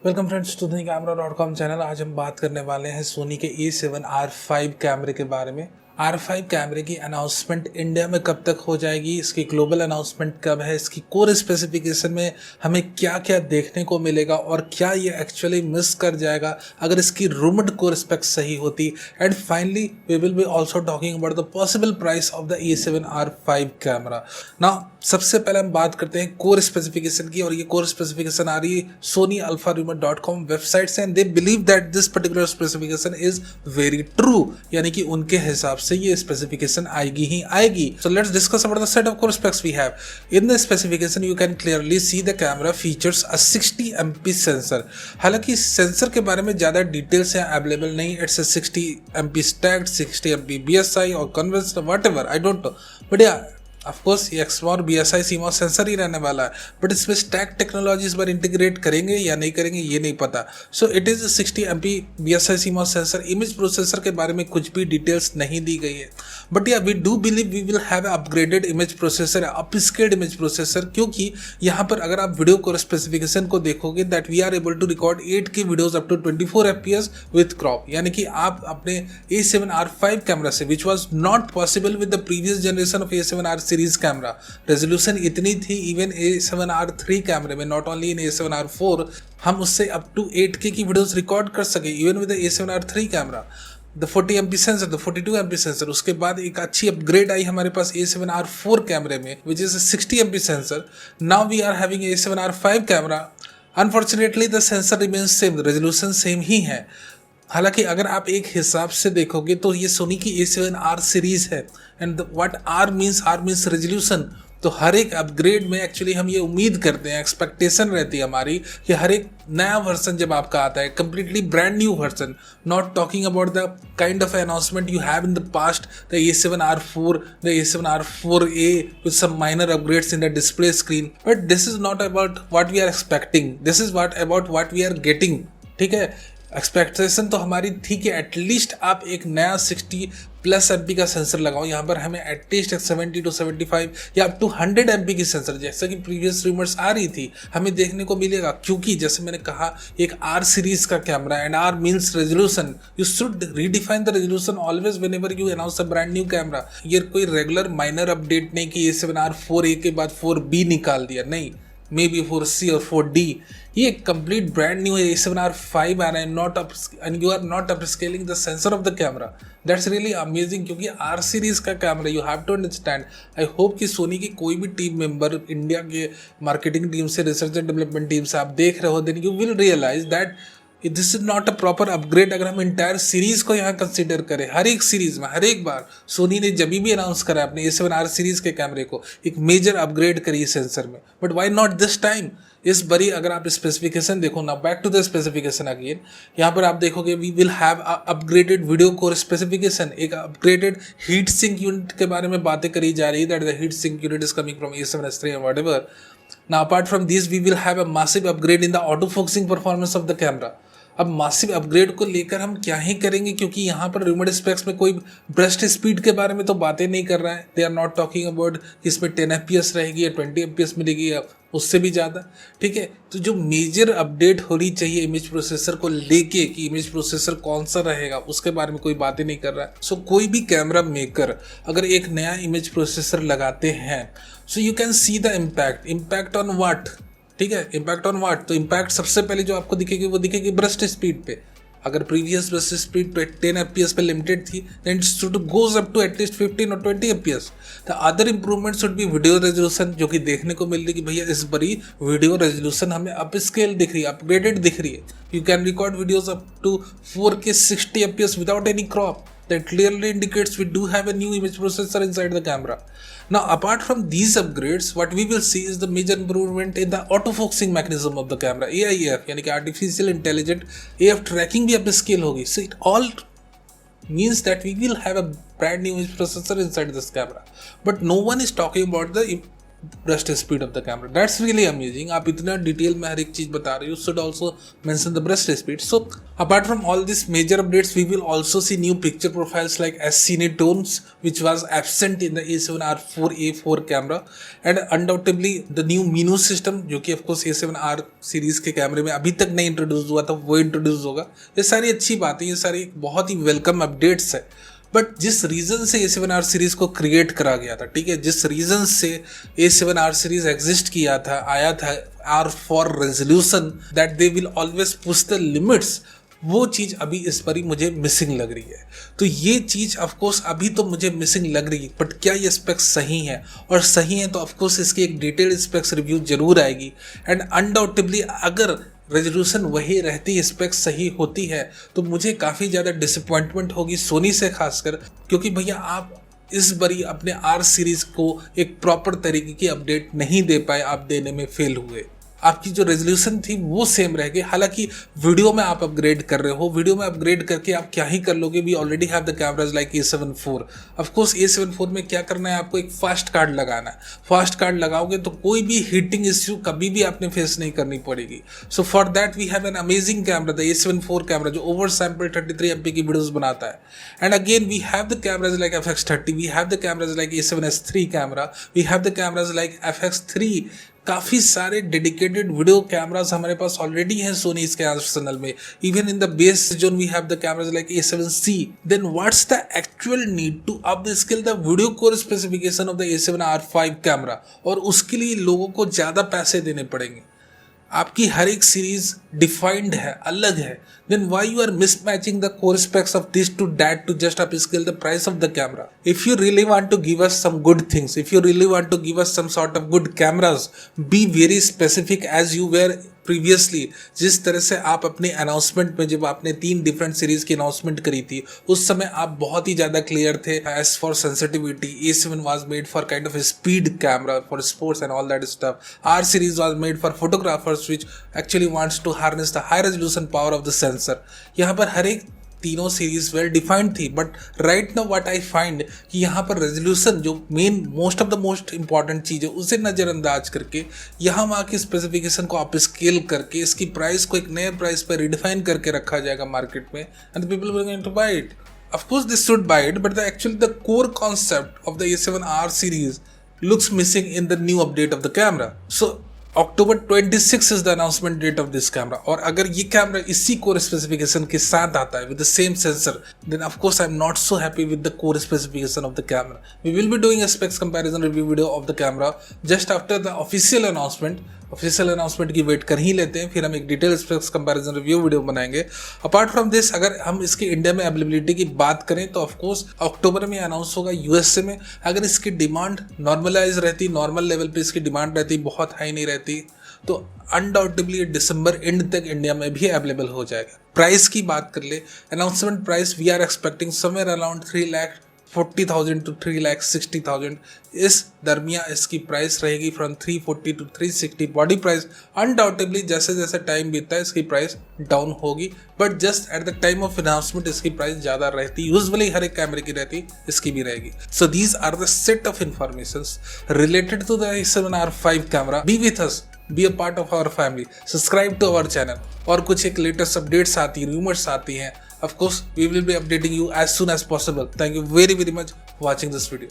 Welcome friends to the camera dot com channel. आज हम बात करने वाले हैं सोनी के A7R5 कैमरे के बारे में। R5 कैमरे की अनाउंसमेंट इंडिया में कब तक हो जाएगी, इसकी ग्लोबल अनाउंसमेंट कब है, इसकी कोर स्पेसिफिकेशन में हमें क्या क्या देखने को मिलेगा और क्या ये एक्चुअली मिस कर जाएगा अगर इसकी रूमर्ड कोर स्पेक्स सही होती। And finally we will be also talking about the possible price of the A7R5 camera. Now सबसे पहले हम बात करते हैं कोर स्पेसिफिकेशन की, और ये कोर स्पेसिफिकेशन आ रही है sony-alpha-rumor.com वेबसाइट से, and they believe that this particular specification is very true, यानी कि उनके हिसाब से ये स्पेसिफिकेशन आएगी ही आएगी। So let's discuss about the set of core specs we have. In the specification you can clearly see the camera features a 60 MP sensor. हालांकि सेंसर के बारे में ज्यादा डिटेल्स यहाँ अवेलेबल नहीं। It's a 60 MP stacked, 60 MP BSI और conventional, whatever, I don't know, but yeah of course ये XMOS BSI CMOS sensor ही रहने वाला है, बट इसमें स्टैक टेक्नोलॉजी इस बार इंटीग्रेट करेंगे या नहीं करेंगे ये नहीं पता। So it is 60 MP BSI CMOS sensor. Image processor के बारे में कुछ भी डिटेल्स नहीं दी गई है, but yeah we do believe we will have upgraded image processor, upscaled image processor, क्योंकि यहाँ पर अगर आप वीडियो को स्पेसिफिकेशन को देखोगे that we are able to record 8K videos up to 24 FPS with crop, यानी कि आप अपने A7R5 कैमरा से, which was not possible with the previous generation of A7R series camera, resolution इतनी थी इवन A7R3 कैमरे में, नॉट ओनली इन A7R4, हम उससे अप टू 8K की वीडियोस रिकॉर्ड कर सके even with A7R3 camera. The 40 MP sensor, the 42 MP sensor, उसके बाद एक अच्छी अपग्रेड आई हमारे पास A7R4 कैमरे में which is 60 MP sensor. Now we are having A7R5 camera. Unfortunately the sensor remains same, resolution same ही है। हालांकि अगर आप एक हिसाब से देखोगे तो ये सोनी की A7R सीरीज है, and what R means resolution. तो हर एक अपग्रेड में एक्चुअली हम ये उम्मीद करते हैं, एक्सपेक्टेशन रहती है हमारी कि हर एक नया वर्जन जब आपका आता है, completely brand new version, not talking about the kind of announcement you have in the past, the A7R4, the A7R4A with some minor upgrades in the display screen, but this is not about what we are expecting, this is about what we are getting। ठीक है, expectation तो हमारी थी कि at least आप एक नया 60+ MP का सेंसर लगाओ। यहाँ पर हमें एटलीस्ट 70 to 75 या अप टू 100 MP की सेंसर, जैसा कि प्रीवियस रूमर्स आ रही थी, हमें देखने को मिलेगा, क्योंकि जैसे मैंने कहा एक R सीरीज का camera, and R means resolution. You should redefine the resolution always whenever you announce a brand new camera. ये कोई रेगुलर माइनर अपडेट नहीं कि A7R4A के बाद 4B निकाल दिया, नहीं, मे बी 4C और 4D। ये कंप्लीट ब्रांड न्यू A7R5 आ रहा है, not up, and you are not upscaling the sensor of the camera. That's really amazing, क्योंकि R सीरीज का camera, you have to understand. I hope कि Sony की कोई भी टीम मेंबर इंडिया के मार्केटिंग टीम से, रिसर्च एंड डेवलपमेंट टीम से आप देख रहे हो, then you will realize that this is not a proper upgrade. अगर हम इंटायर सीरीज को यहाँ कंसिडर करें, हर एक सीरीज में, हर एक बार सोनी ने जब भी अनाउंस करा अपने A7R सीरीज के कैमरे को, एक मेजर अपग्रेड करी सेंसर में, but why not this time. इस बारी अगर आप स्पेसिफिकेशन देखो ना, back to the specification again, यहाँ पर आप देखोगे we will have upgraded video core specification, एक अपग्रेडेड हीट सिंक यूनिट के बारे में बातें करी जा रही है, that the heat sink unit is coming from A7S3 और whatever. Now apart from these we will have a massive upgrade in the autofocusing performance of the camera. अब मासिव अपग्रेड को लेकर हम क्या ही करेंगे, क्योंकि यहाँ पर रूमर्ड स्पेक्स में कोई ब्रस्ट स्पीड के बारे में तो बातें नहीं कर रहा है। They are not talking about कि इसमें 10 FPS रहेगी या 20 FPS मिलेगी या उससे भी ज़्यादा। ठीक है, तो जो मेजर अपडेट होनी चाहिए इमेज प्रोसेसर को लेके, कि इमेज प्रोसेसर कौन सा रहेगा, उसके बारे में कोई बातें नहीं कर रहा है। सो कोई भी कैमरा मेकर अगर एक नया इमेज प्रोसेसर लगाते हैं, so you can see the impact on what. ठीक है, इम्पैक्ट ऑन व्हाट, तो इम्पैक्ट सबसे पहले जो आपको दिखेगी वो दिखेगी ब्रस्ट स्पीड पे। अगर प्रीवियस ब्रस्ट स्पीड पे 10 FPS पे लिमिटेड थी, then it should goes up to at least 15 और 20 FPS। The other improvement should be video resolution, जो कि देखने को मिल रही है कि भैया इस बड़ी वीडियो रेजोल्यूशन हमें अप स्केल दिख रही है, अपग्रेडेड दिख रही है। You can record videos up to 4K 60 FPS without any crop. That clearly indicates we do have a new image processor inside the camera. Now, apart from these upgrades, what we will see is the major improvement in the autofocusing mechanism of the camera, AIF, यानी कि Artificial Intelligent AF tracking भी upscale होगी. So it all means that we will have a brand new image processor inside this camera. But no one is talking about the burst speed of the camera, that's really amazing. आप इतना detail में हर एक चीज बता रहे हो, should also mention the burst speed. So apart from all this major updates, we will also see new picture profiles like S Cinetones which was absent in the A7R4A4 camera, and undoubtedly the new Minu system जो कि of course A7R series के कैमरे में अभी तक नहीं introduce हुआ था, वो इंट्रोड्यूस होगा। ये सारी अच्छी बातें, ये सारी बहुत ही वेलकम अपडेट्स है। बट जिस रीज़न से A7R सीरीज़ को क्रिएट करा गया था, ठीक है, जिस रीज़न से A7R सीरीज़ एग्जिस्ट किया था, आया था, R for resolution that they will always push the limits, वो चीज़ अभी इस पर ही मुझे मिसिंग लग रही है। तो ये चीज़ ऑफकोर्स अभी तो मुझे मिसिंग लग रही है, बट क्या ये स्पेक्स सही है? और सही है तो ऑफकोर्स इसकी एक डिटेल्ड स्पेक्स रिव्यू जरूर आएगी। एंड अनडाउटेबली अगर रेजोल्यूशन वही रहती, स्पेक्स सही होती है, तो मुझे काफ़ी ज़्यादा डिसअपॉइंटमेंट होगी सोनी से खासकर, क्योंकि भैया आप इस बारी अपने आर सीरीज़ को एक प्रॉपर तरीके की अपडेट नहीं दे पाए, आप देने में फेल हुए। आपकी जो रेजोल्यूशन थी वो सेम रह गई। हालांकि वीडियो में आप अपग्रेड कर रहे हो, वीडियो में अपग्रेड करके आप क्या ही कर लोगे, we already have the cameras like A7 IV। Of course A7 IV में क्या करना है, आपको एक फास्ट कार्ड लगाना है। फास्ट कार्ड लगाओगे तो कोई भी हीटिंग इश्यू कभी भी आपने फेस नहीं करनी पड़ेगी। So for that we have an amazing camera, the A7 IV camera, जो ओवर सैम्पल 33 MP की वीडियोस बनाता है। And again we have the cameras like FX30, we have the cameras like A7S III camera, we have the cameras like FX3। काफ़ी सारे dedicated video cameras हमारे पास already हैं सोनी इसके arsenal में। Even in the base zone we have the cameras like A7C। Then what's the actual need to up scale the video core specification of the A7R5 camera, और उसके लिए लोगों को ज़्यादा पैसे देने पड़ेंगे। आपकी हर एक सीरीज डिफाइंड है, अलग है। Then why you are mismatching the core specs of this to that to just upscale the price of the camera? If you really want to give us some good things, if you really want to give us some sort of good cameras, be very specific as you were previously. जिस तरह से आप अपने announcement में, जब आपने 3 different series की announcement करी थी, उस समय आप बहुत ही ज़्यादा क्लियर थे। As for sensitivity, A7 was made for kind of a speed camera for sports and all that stuff. R series was made for photographers which actually wants to harness the high resolution power of the sensor. यहाँ पर हर एक तीनों series well defined थी, but right now what I find कि यहाँ पर resolution जो main most of the most important चीज़ है उसे नज़रअंदाज करके यहाँ वहाँ की स्पेसिफिकेशन को आप स्केल करके इसकी प्राइस को एक नए प्राइस पर रिडिफाइन करके रखा जाएगा मार्केट में, and people will going to buy it. Of course this should buy it, but actually the core concept of the A7R series looks missing in the new update of the camera. So October 26 is the announcement date of this camera. और अगर ये camera इसी core specification के साथ आता है with the same sensor, then of course I'm not so happy with the core specification of the camera. We will be doing a specs comparison review video of the camera just after the official announcement. Official announcement की wait कर ही लेते हैं, फिर हम एक detail specs comparison review video बनाएंगे। Apart from this, अगर हम इसकी इंडिया में अवेलेबिलिटी की बात करें तो ऑफकोर्स अक्टूबर में अनाउंस होगा यूएसए में। अगर इसकी डिमांड नॉर्मलाइज रहती, नॉर्मल लेवल पे इसकी डिमांड रहती, बहुत हाई नहीं रहती, तो अनडाउटेबली दिसंबर एंड तक इंडिया में भी अवेलेबल हो जाएगा। प्राइस की बात कर ले, announcement price we are expecting somewhere around 3,40,000 to 3,60,000। इस दरमियान इसकी प्राइस रहेगी from 340 to 360। Body price undoubtedly जैसे जैसे टाइम बीतता है इसकी प्राइस डाउन होगी, but just at the time of announcement इसकी प्राइस ज़्यादा रहती, यूजुअली हर एक कैमरे की रहती, इसकी भी रहेगी। So these are the set of informations related to the A7R5 camera. Be with us, be a part of our family, subscribe to our channel. और कुछ एक लेटेस्ट अपडेट्स आती हैं, रूमर्स आती हैं, of course we will be updating you as soon as possible. Thank you very much for watching this video.